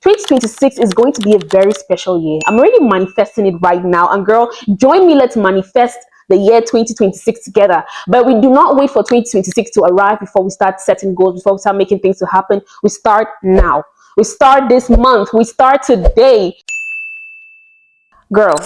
2026 is going to be a very special year. I'm already manifesting it right now. And girl, join me. Let's manifest the year 2026 together. But we do not wait for 2026 to arrive before we start setting goals, before we start making things to happen. We start now. We start this month. We start today. Girl,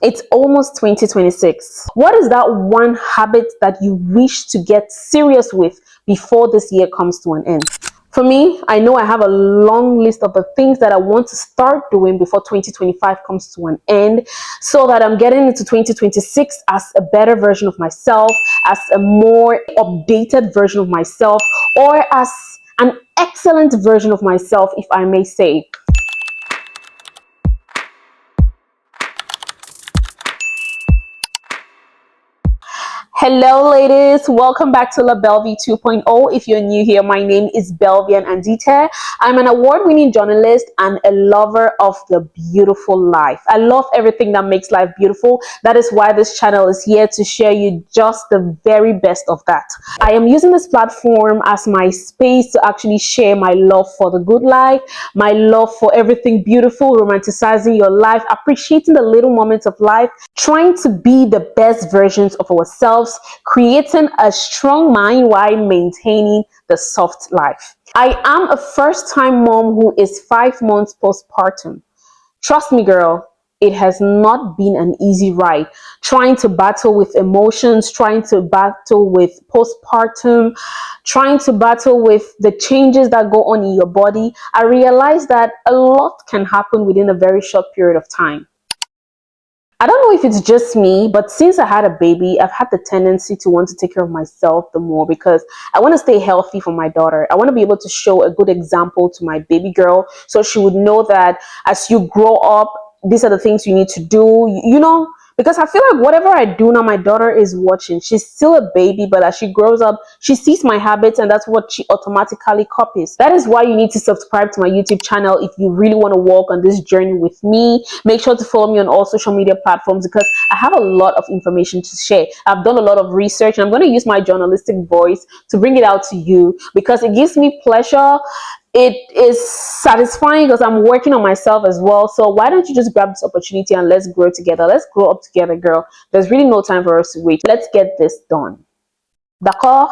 it's almost 2026. What is that one habit that you wish to get serious with before this year comes to an end? For me, I know I have a long list of the things that I want to start doing before 2025 comes to an end, so that I'm getting into 2026 as a better version of myself, as a more updated version of myself, or as an excellent version of myself, if I may say. Hello ladies, welcome back to La Belvie 2.0. If you're new here, my name is Belvian Andite. I'm an award-winning journalist and a lover of the beautiful life. I love everything that makes life beautiful. That is why this channel is here to share you just the very best of that. I am using this platform as my space to actually share my love for the good life, my love for everything beautiful, romanticizing your life, appreciating the little moments of life, trying to be the best versions of ourselves, creating a strong mind while maintaining the soft life. I am a first-time mom who is 5 months postpartum. Trust me, girl, it has not been an easy ride. Trying to battle with emotions, trying to battle with postpartum, trying to battle with the changes that go on in your body. I realized that a lot can happen within a very short period of time. I don't know if it's just me, but since I had a baby, I've had the tendency to want to take care of myself the more, because I want to stay healthy for my daughter. I want to be able to show a good example to my baby girl, so she would know that as you grow up, these are the things you need to do, you know, because I feel like whatever I do now, my daughter is watching. She's still a baby, but as she grows up, she sees my habits and that's what she automatically copies. That is why you need to subscribe to my YouTube channel if you really want to walk on this journey with me. Make sure to follow me on all social media platforms, because I have a lot of information to share. I've done a lot of research and I'm going to use my journalistic voice to bring it out to you, because it gives me pleasure. It is satisfying because I'm working on myself as well. So why don't you just grab this opportunity and let's grow together. Let's grow up together, girl. There's really no time for us to wait. Let's get this done. D'accord?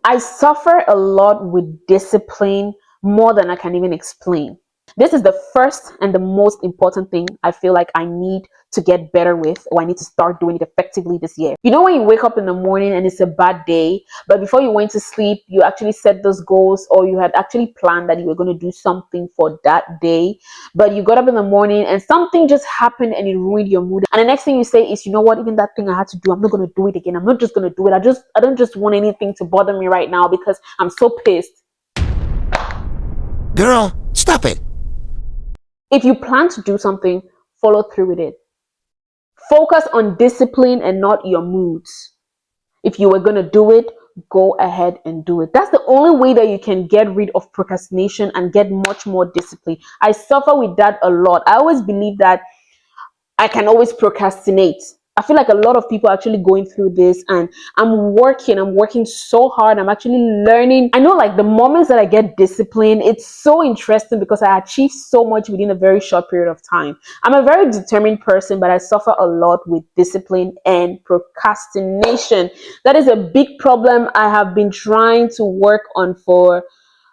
I suffer a lot with discipline, more than I can even explain. This is the first and the most important thing I feel like I need to get better with, or I need to start doing it effectively this year. You know, when you wake up in the morning and it's a bad day, but before you went to sleep, you actually set those goals, or you had actually planned that you were going to do something for that day, but you got up in the morning and something just happened and it ruined your mood. And the next thing you say is, you know what, even that thing I had to do, I'm not going to do it again. I'm not just going to do it. I don't just want anything to bother me right now because I'm so pissed. Girl, stop it. If you plan to do something, follow through with it. Focus on discipline and not your moods. If you were going to do it, go ahead and do it. That's the only way that you can get rid of procrastination and get much more discipline. I suffer with that a lot. I always believe that I can always procrastinate. I feel like a lot of people are actually going through this, and I'm working so hard. I'm actually learning. I know, like, the moments that I get disciplined, it's so interesting because I achieve so much within a very short period of time. I'm a very determined person, but I suffer a lot with discipline and procrastination. That is a big problem I have been trying to work on for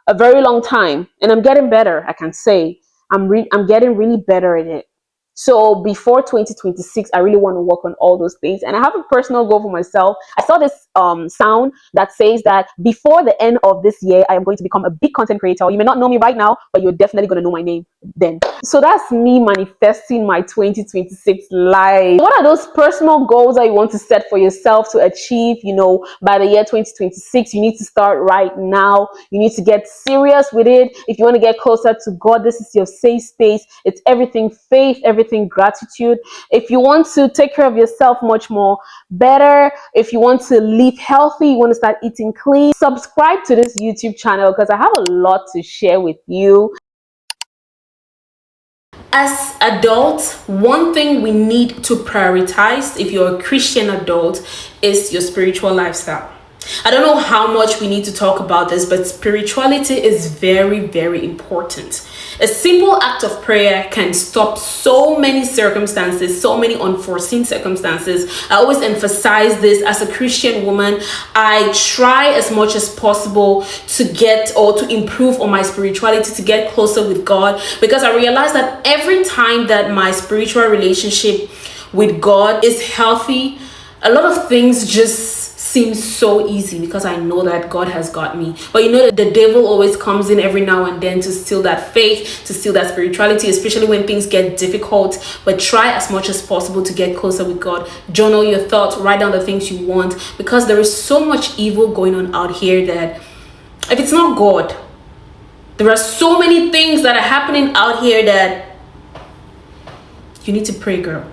a very long time, and I'm getting better. I can say I'm getting really better at it. So before 2026, I really want to work on all those things. And I have a personal goal for myself. I saw this sound that says that before the end of this year, I am going to become a big content creator. You may not know me right now, but you're definitely going to know my name then. So that's me manifesting my 2026 life. What are those personal goals that you want to set for yourself to achieve, you know, by the year 2026? You need to start right now. You need to get serious with it. If you want to get closer to God, this is your safe space. It's everything faith, everything gratitude. If you want to take care of yourself much more better, if you want to live healthy, you want to start eating clean, subscribe to this YouTube channel because I have a lot to share with you. As adults, one thing we need to prioritize if you're a Christian adult is your spiritual lifestyle. I don't know how much we need to talk about this, but spirituality is very, very important. A simple act of prayer can stop so many circumstances, so many unforeseen circumstances. I always emphasize this as a Christian woman. I try as much as possible to get or to improve on my spirituality, to get closer with God, because I realize that every time that my spiritual relationship with God is healthy, a lot of things just seems so easy because I know that God has got me. But you know that the devil always comes in every now and then to steal that faith, to steal that spirituality, especially when things get difficult. But try as much as possible to get closer with God. Journal your thoughts, write down the things you want, because there is so much evil going on out here that if it's not God, there are so many things that are happening out here that you need to pray, girl.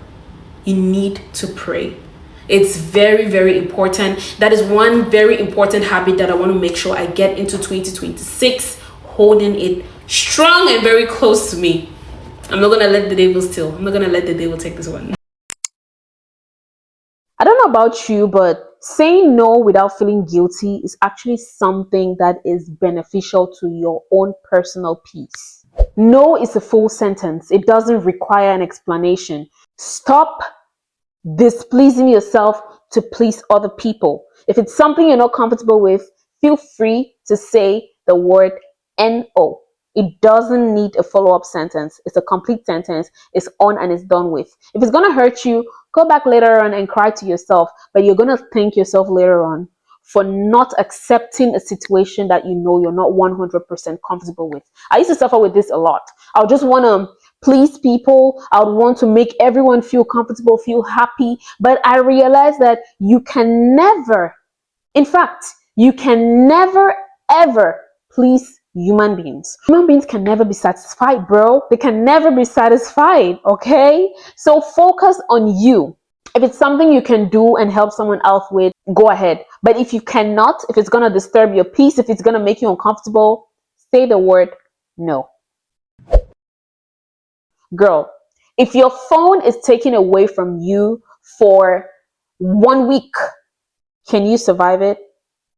You need to pray. It's very, very important. That is one very important habit that I want to make sure I get into 2026, holding it strong and very close to me. I'm not gonna let the devil steal. I'm not gonna let the devil take this one. I don't know about you, but saying no without feeling guilty is actually something that is beneficial to your own personal peace. No is a full sentence. It doesn't require an explanation. Stop displeasing yourself to please other people. If it's something you're not comfortable with, feel free to say the word no. It doesn't need a follow-up sentence. It's a complete sentence. It's on and it's done with. If it's going to hurt you, go back later on and cry to yourself, but you're going to thank yourself later on for not accepting a situation that you know you're not 100% comfortable with. I used to suffer with this a lot. I would just want to please people. I would want to make everyone feel comfortable, feel happy. But I realized that you can never, in fact, you can never, ever please human beings. Human beings can never be satisfied, bro. They can never be satisfied, okay? So focus on you. If it's something you can do and help someone else with, go ahead. But if you cannot, if it's going to disturb your peace, if it's going to make you uncomfortable, say the word no. Girl, if your phone is taken away from you for 1 week, can you survive it?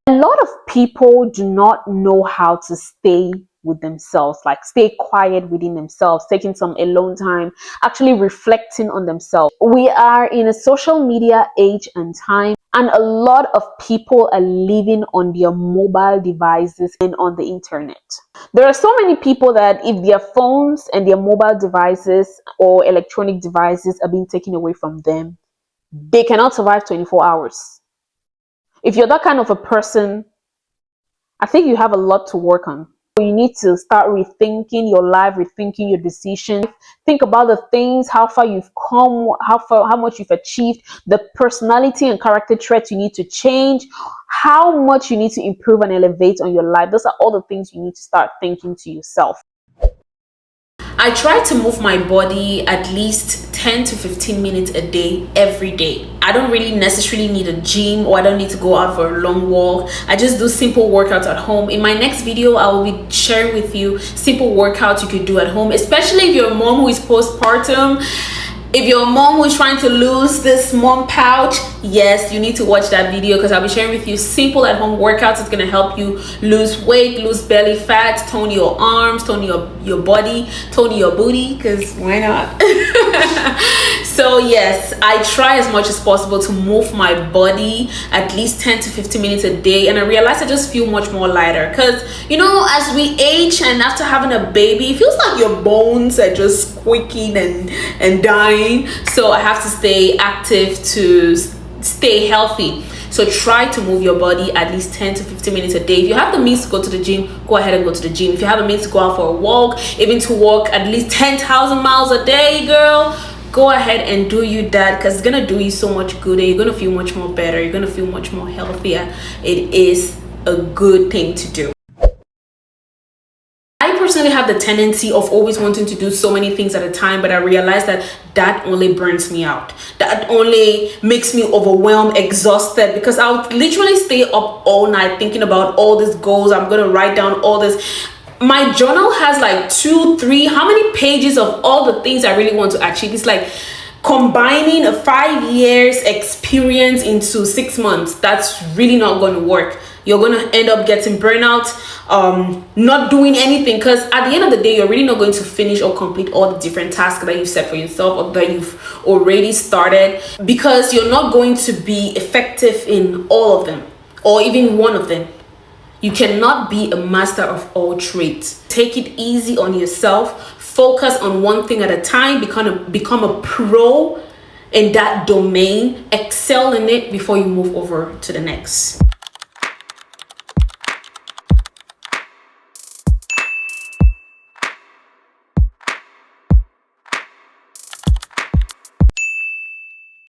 A lot of people do not know how to stay with themselves, like stay quiet within themselves, taking some alone time, actually reflecting on themselves. We are in a social media age and time, and a lot of people are living on their mobile devices and on the internet. There are so many people that if their phones and their mobile devices or electronic devices are being taken away from them, they cannot survive 24 hours. If you're that kind of a person, I think you have a lot to work on. You need to start rethinking your life, rethinking your decisions. Think about the things, how far you've come, how much you've achieved, the personality and character traits you need to change, how much you need to improve and elevate on your life. Those are all the things you need to start thinking to yourself. I try to move my body at least 10 to 15 minutes a day, every day. I don't really necessarily need a gym, or I don't need to go out for a long walk. I just do simple workouts at home. In my next video, I will be sharing with you simple workouts you could do at home, especially if you're a mom who is postpartum. If you're a mom who's trying to lose this mom pouch, yes, you need to watch that video, because I'll be sharing with you simple at home workouts. It's going to help you lose weight, lose belly fat, tone your arms, tone your body, tone your booty, because why not? So yes, I try as much as possible to move my body at least 10 to 15 minutes a day, and I realize I just feel much more lighter, because you know, as we age and after having a baby, it feels like your bones are just squeaking and dying. So I have to stay active to stay healthy. So try to move your body at least 10 to 15 minutes a day. If you have the means to go to the gym, go ahead and go to the gym. If you have the means to go out for a walk, even to walk at least 10,000 miles a day, girl, go ahead and do you that, because it's gonna do you so much good and you're gonna feel much more better. You're gonna feel much more healthier. It is a good thing to do. I personally have the tendency of always wanting to do so many things at a time, but I realize that only burns me out. That only makes me overwhelmed, exhausted, because I'll literally stay up all night thinking about all these goals. I'm going to write down all this. My journal has like 2, 3, how many pages of all the things I really want to achieve? It's like Combining a 5 years experience into 6 months, that's really not going to work. You're going to end up getting burnout, not doing anything, because at the end of the day, you're really not going to finish or complete all the different tasks that you've set for yourself or that you've already started, because you're not going to be effective in all of them or even one of them. You cannot be a master of all trades. Take it easy on yourself. Focus on one thing at a time. Become a pro in that domain. Excel in it before you move over to the next.